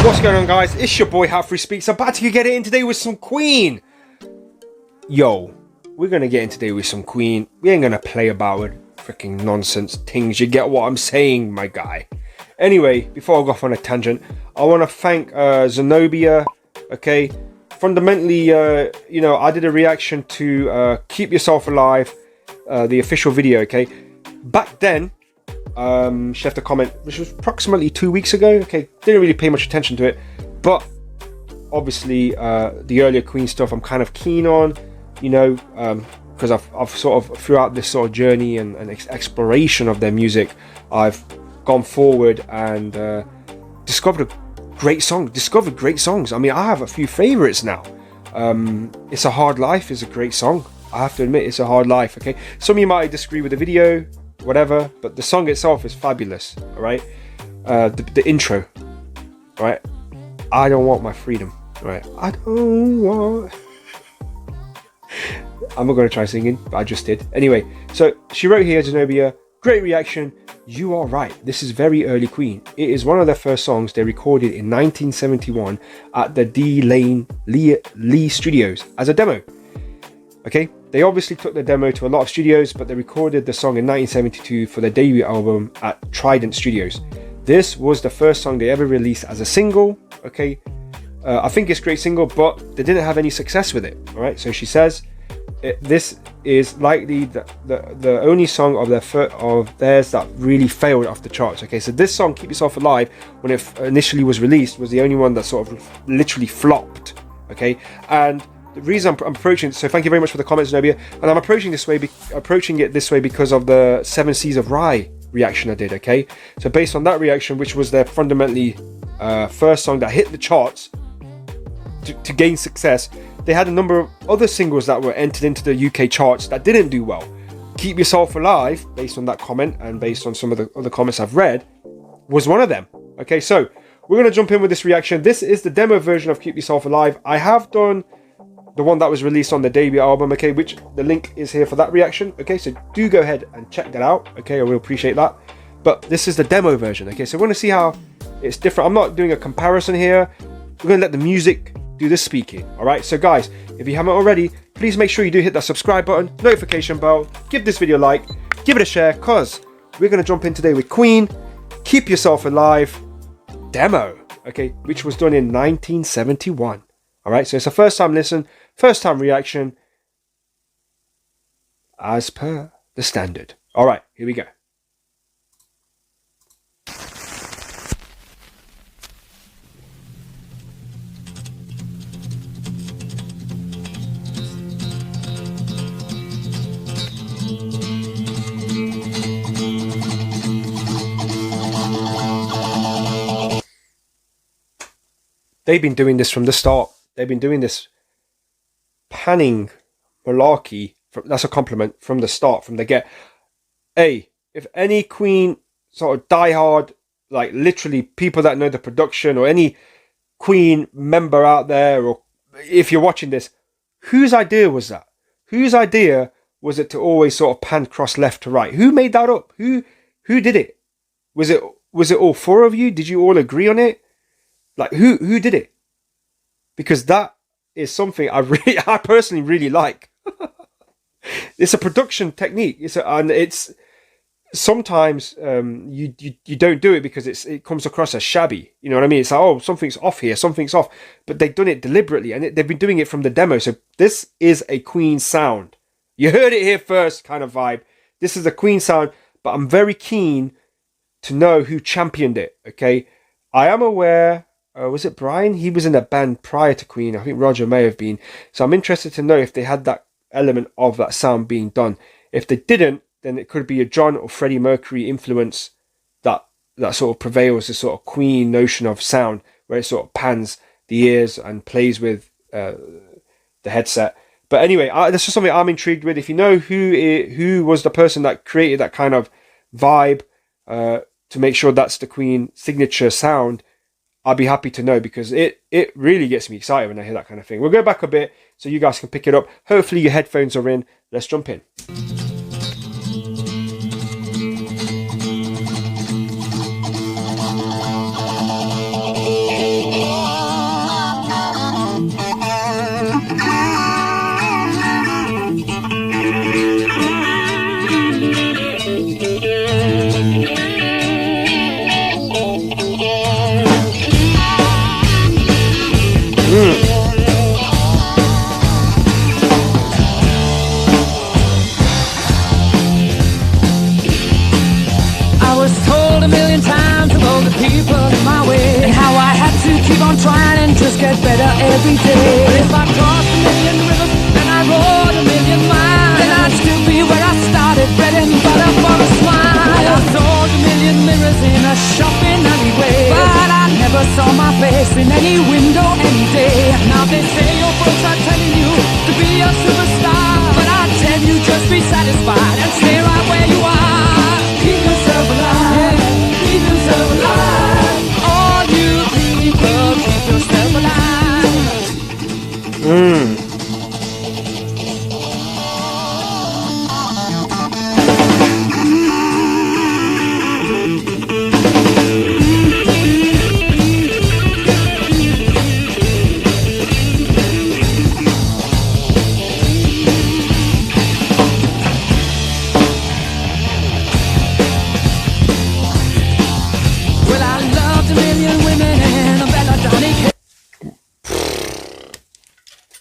What's going on, guys? It's your boy How Free Speaks. About to get it in today with some Queen. Yo, we're gonna get in today with some Queen. We ain't gonna play about with freaking nonsense things. You get what I'm saying, my guy? Anyway, before I go off on a tangent, I want to thank Zenobia. Okay, fundamentally, I did a reaction to "Keep Yourself Alive," the official video. Okay, back then. She left a comment which was approximately 2 weeks ago. Okay, didn't really pay much attention to it, but obviously the earlier Queen stuff I'm kind of keen on, because I've sort of throughout this sort of journey and exploration of their music, I've gone forward and discovered great songs. I mean, I have a few favorites now. It's a Hard Life is a great song. I have to admit, it's a hard life. Okay, some of you might disagree with the video, whatever, but the song itself is fabulous. All right, the intro, all right, I don't want my freedom, all right, I don't want. I'm not going to try singing, but I just did anyway. So she wrote here, Zenobia, great reaction. You are right, this is very early Queen. It is one of their first songs they recorded in 1971 at the Lane Lea Studios as a demo. Okay, they obviously took the demo to a lot of studios, but they recorded the song in 1972 for their debut album at Trident Studios. This was the first song they ever released as a single. Okay, I think it's a great single, but they didn't have any success with it. All right, so she says this is likely the only song of theirs that really failed off the charts. Okay, so this song, "Keep Yourself Alive," when it initially was released, was the only one that sort of literally flopped. Okay, and the reason I'm approaching, so thank you very much for the comments, Zenobia, and I'm approaching it this way because of the 7 Seas of Rye reaction I did. Okay, so based on that reaction, which was their fundamentally first song that hit the charts to gain success, they had a number of other singles that were entered into the UK charts that didn't do well. "Keep Yourself Alive," based on that comment and based on some of the other comments I've read, was one of them. Okay, so we're going to jump in with this reaction. This is the demo version of "Keep Yourself Alive." I have done the one that was released on the debut album, okay, which the link is here for that reaction. Okay, so do go ahead and check that out. Okay, I will appreciate that. But this is the demo version. Okay, so we're going to see how it's different. I'm not doing a comparison here. We're going to let the music do the speaking. All right, so guys, if you haven't already, please make sure you do hit that subscribe button, notification bell, give this video a like, give it a share, because we're going to jump in today with Queen, "Keep Yourself Alive" demo, okay, which was done in 1971. All right, so it's a first time listen, first time reaction, as per the standard. All right, here we go. They've been doing this from the start. They've been doing this panning malarkey, that's a compliment, from the start, from the get. Hey, if any Queen sort of diehard, like literally people that know the production, or any Queen member out there, or if you're watching this, whose idea was that? Whose idea was it to always sort of pan cross left to right? Who made that up? Who did it? Was it all four of you? Did you all agree on it? Like who did it? Because that is something I personally really like. It's a production technique. It's sometimes you don't do it because it comes across as shabby. You know what I mean? It's like, oh, something's off here, something's off. But they've done it deliberately, and they've been doing it from the demo. So this is a Queen sound. You heard it here first, kind of vibe. This is a Queen sound, but I'm very keen to know who championed it. Okay, I am aware. Was it Brian? He was in a band prior to Queen. I think Roger may have been. So I'm interested to know if they had that element of that sound being done. If they didn't, then it could be a John or Freddie Mercury influence that sort of prevails, the sort of Queen notion of sound, where it sort of pans the ears and plays with the headset. But anyway, that's just something I'm intrigued with. If you know who was the person that created that kind of vibe to make sure that's the Queen signature sound, I'll be happy to know, because it really gets me excited when I hear that kind of thing. We'll go back a bit so you guys can pick it up. Hopefully your headphones are in. Let's jump in. you just get better every day. But if I crossed a million rivers and I rode a million miles, then I'd still be where I started, bread and butter for a smile. I sold a million mirrors in a shopping alleyway, but I never saw my face in any window any day. Now they say your books are telling you to be a superstar, but I tell you just be satisfied and stay right where you are. Keep yourself alive, keep yourself alive. All you people, keep yourself alive.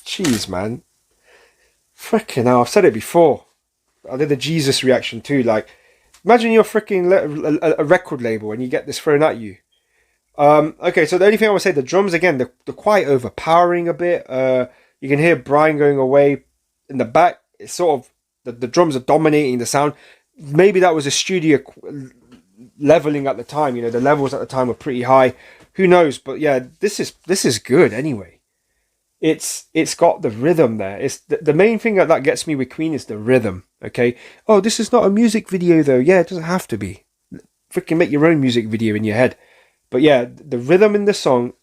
Jeez, man. Freaking hell, I've said it before. I did the Jesus reaction too. Like, imagine you're freaking a record label and you get this thrown at you. Okay, so the only thing I would say, the drums, again, they're quite overpowering a bit. You can hear Brian going away in the back. It's sort of, the drums are dominating the sound. Maybe that was a studio leveling at the time. You know, the levels at the time were pretty high. Who knows? But yeah, this is good anyway. It's got the rhythm there. It's the main thing that gets me with Queen is the rhythm. Okay. Oh, this is not a music video though. Yeah, it doesn't have to be. Freaking make your own music video in your head. But yeah, the rhythm in the song,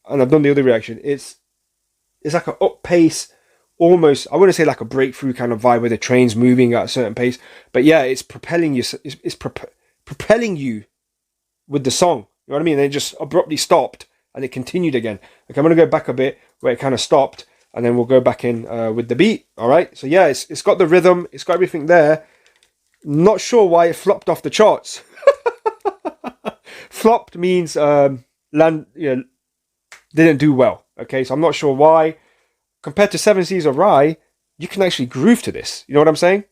and I've done the other reaction. It's like an up pace, almost. I wouldn't say like a breakthrough kind of vibe where the train's moving at a certain pace. But yeah, it's propelling you. It's propelling you with the song. You know what I mean? And it just abruptly stopped. And it continued again. Okay, I'm going to go back a bit where it kind of stopped. And then we'll go back in with the beat. All right. So yeah, it's got the rhythm. It's got everything there. Not sure why it flopped off the charts. Flopped means didn't do well. Okay. So I'm not sure why. Compared to Seven Seas of Rye, you can actually groove to this. You know what I'm saying?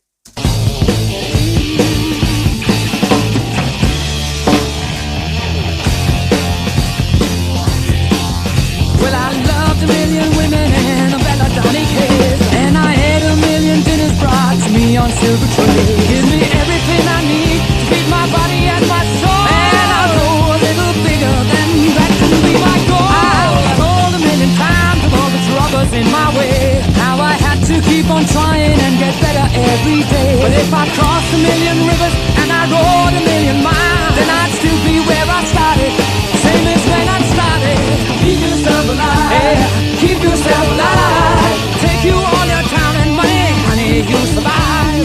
A million women and a belladonna case, and I ate a million dinners brought to me on silver trays. Give me everything I need to feed my body and my soul, and I'll go a little bigger than that can be my goal. I was told a million times of all the troubles in my way, how I had to keep on trying and get better every day. But if I crossed a million rivers and I rode a million miles, then I'd still be where I started, same as when I started. Keep yourself alive, yeah, keep yourself alive. Take you all your time and money, honey, you'll survive.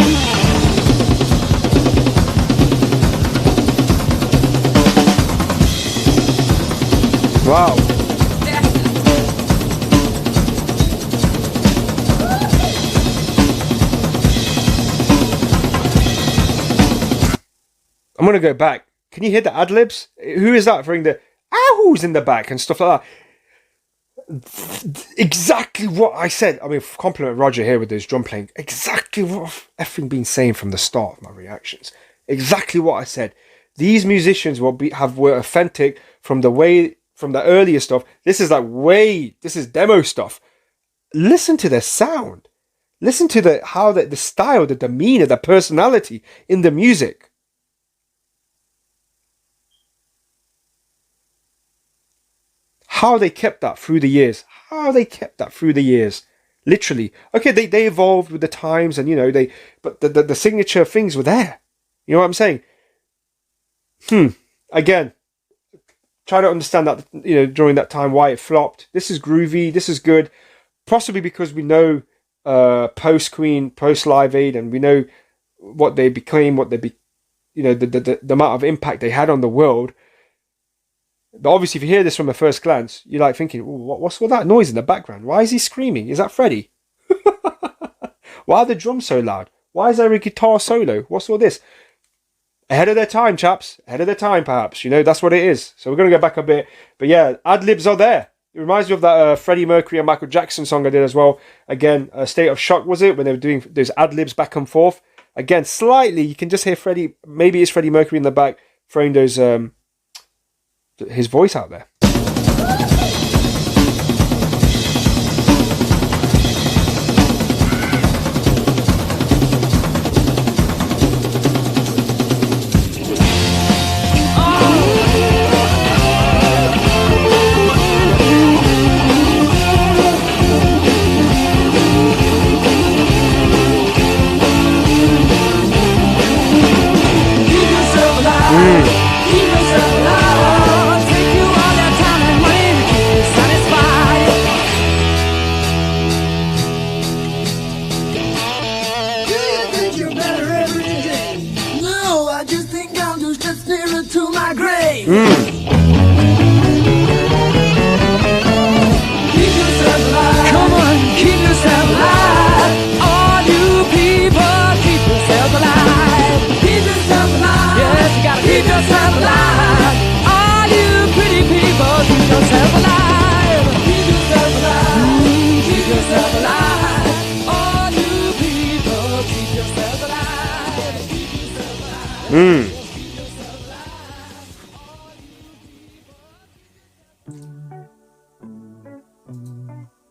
Wow. I'm going to go back. Can you hear the ad-libs? Who is that throwing the ahoo's in the back and stuff like that? Exactly what I said. I mean, compliment Roger here with his drum playing. Exactly what I've effing been saying from the start of my reactions. Exactly what I said. These musicians were authentic from the earlier stuff. This is this is demo stuff. Listen to their sound. Listen to the style, the demeanor, the personality in the music. How they kept that through the years. Literally. Okay, they evolved with the times and, but the signature things were there. You know what I'm saying? Again, try to understand that, during that time why it flopped. This is groovy. This is good. Possibly because we know post-Queen, post-Live Aid, and we know what they became, the amount of impact they had on the world. But obviously, if you hear this from a first glance, you're like thinking, what's all that noise in the background? Why is he screaming? Is that Freddie? Why are the drums so loud? Why is there a guitar solo? What's all this? Ahead of their time, chaps. Ahead of their time, perhaps. That's what it is. So we're going to go back a bit. But yeah, ad-libs are there. It reminds me of that Freddie Mercury and Michael Jackson song I did as well. Again, State of Shock, was it? When they were doing those ad-libs back and forth. Again, slightly, you can just hear Freddie. Maybe it's Freddie Mercury in the back throwing those... his voice out there.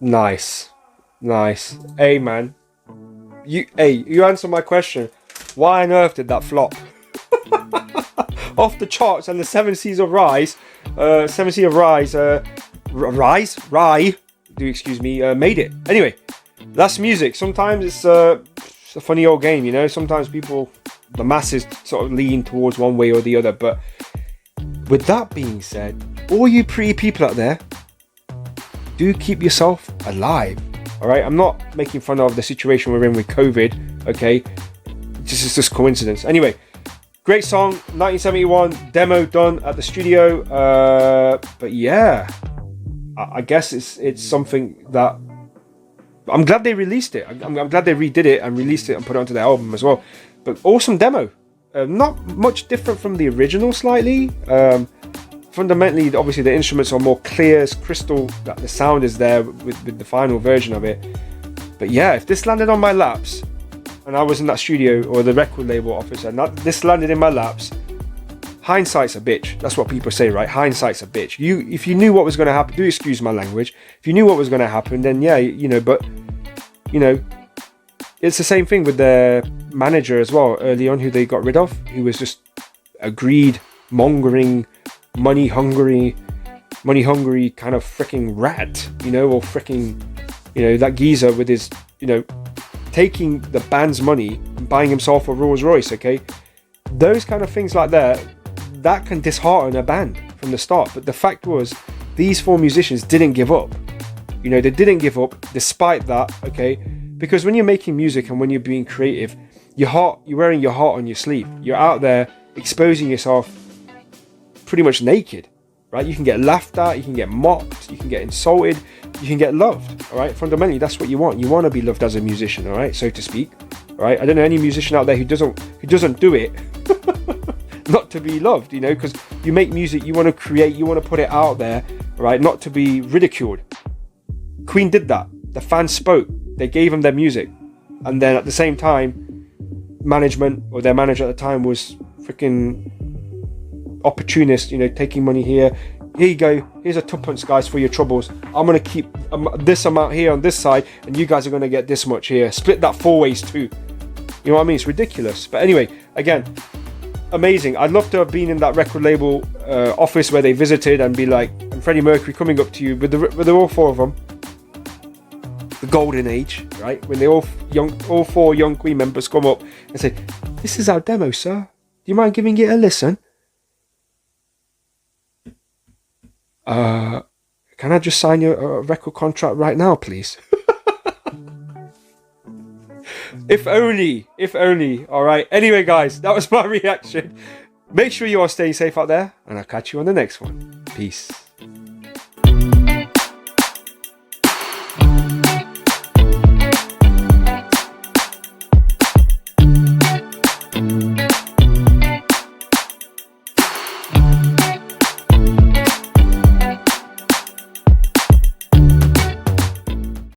Nice. Hey man, you answered my question. Why on earth did that flop? Off the charts, and the Seven Seas of Rye, made it. Anyway, that's music. Sometimes it's a funny old game, you know. Sometimes the masses sort of lean towards one way or the other. But with that being said, all you pretty people out there, do keep yourself alive. All right, I'm not making fun of the situation we're in with COVID. Okay, it's just coincidence. Anyway, great song, 1971 demo done at the studio. But yeah, I guess it's something that I'm glad they released it. I'm glad they redid it and released it and put it onto their album as well. But awesome demo. Not much different from the original, slightly. Fundamentally, obviously, the instruments are more clear as crystal. That the sound is there with the final version of it. But yeah, if this landed on my laps, and I was in that studio or the record label office, and this landed in my laps, hindsight's a bitch. That's what people say, right? Hindsight's a bitch. If you knew what was going to happen, do excuse my language. If you knew what was going to happen, then yeah, but it's the same thing with their manager as well. Early on, who they got rid of, who was just a greed mongering, money hungry kind of freaking rat, or freaking, that geezer with his, taking the band's money and buying himself a Rolls Royce. Okay, those kind of things like that can dishearten a band from the start. But the fact was, these four musicians didn't give up. They didn't give up despite that. Okay, because when you're making music and when you're being creative, you're wearing your heart on your sleeve. You're out there exposing yourself pretty much naked, right? You can get laughed at, you can get mocked, you can get insulted, you can get loved. All right, fundamentally, that's what you want. You want to be loved as a musician, all right, so to speak. All right, I don't know any musician out there who doesn't do it not to be loved, because you make music, you want to create, you want to put it out there, right? Not to be ridiculed. Queen did that. The fans spoke. They gave them their music, and then at the same time, management or their manager at the time was freaking opportunist, taking money here. Here you go. Here's a tuppence, guys, for your troubles. I'm going to keep this amount here on this side, and you guys are going to get this much here. Split that 4 ways too. You know what I mean? It's ridiculous. But anyway, again, amazing. I'd love to have been in that record label office where they visited and be like, and Freddie Mercury coming up to you with all four of them. The golden age, right? When they all four young Queen members come up and say, "This is our demo, sir. Do you mind giving it a listen? Can I just sign your record contract right now, please?" If only. All right. Anyway, guys, that was my reaction. Make sure you are staying safe out there, and I'll catch you on the next one. Peace.